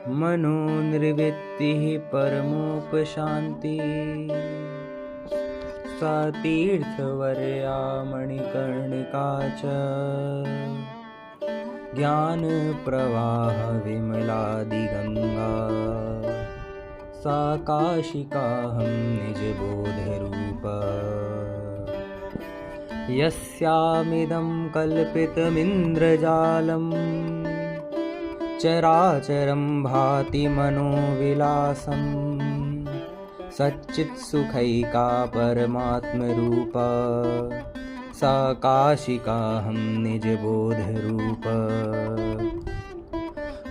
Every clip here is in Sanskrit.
मनोनिर्वृत्तिः परमोपशान्ति। सा तीर्थवर्या मणिकर्णिका च ज्ञानप्रवाह विमलादिगङ्गा। सा काशिकाहं निजबोधरूपा यस्यामिदं कल्पितमिन्द्रजालम् चराचरं भाति मनोविलासम्। सच्चित्सुखैका परमात्मरूपा सा काशिकाहं निजबोधरूपा।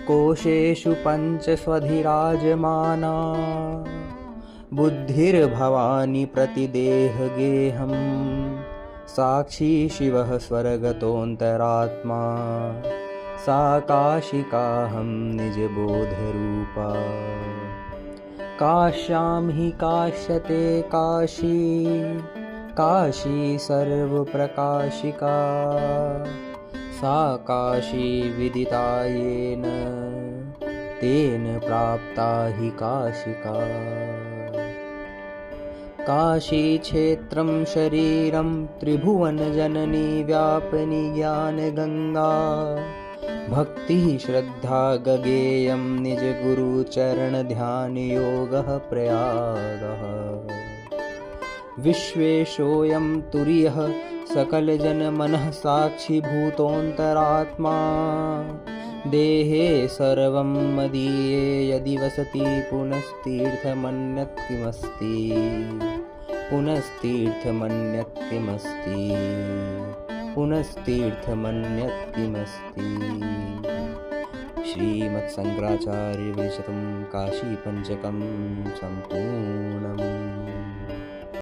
कोशेषु पञ्चस्वधिराजमाना बुद्धिर्भवानी प्रतिदेहगेहं। साक्षी शिवः स्वर्गतोऽन्तरात्मा सा काशिकाहं निजबोधरूपा। काश्यां हि काश्यते काशी काशी सर्वप्रकाशिका। सा काशी विदिता येन तेन प्राप्ता हि काशिका। काशीक्षेत्रं शरीरं त्रिभुवनजननी व्यापिनी ज्ञानगङ्गा। भक्तिः श्रद्धा गगेयं निजगुरुचरणध्यानयोगः प्रयागः। विश्वेशोऽयं तुर्यः सकलजनमनः साक्षिभूतोऽन्तरात्मा। देहे सर्वं मदीये यदि वसति पुनस्तीर्थमन्यत् किमस्ति। पुनस्तीर्थमन्यत् किमस्ति। पुनस्तीर्थमन्यत् किमस्ति। श्रीमत्शङ्कराचार्यविरचितं काशीपञ्चकं सम्पूर्णम्।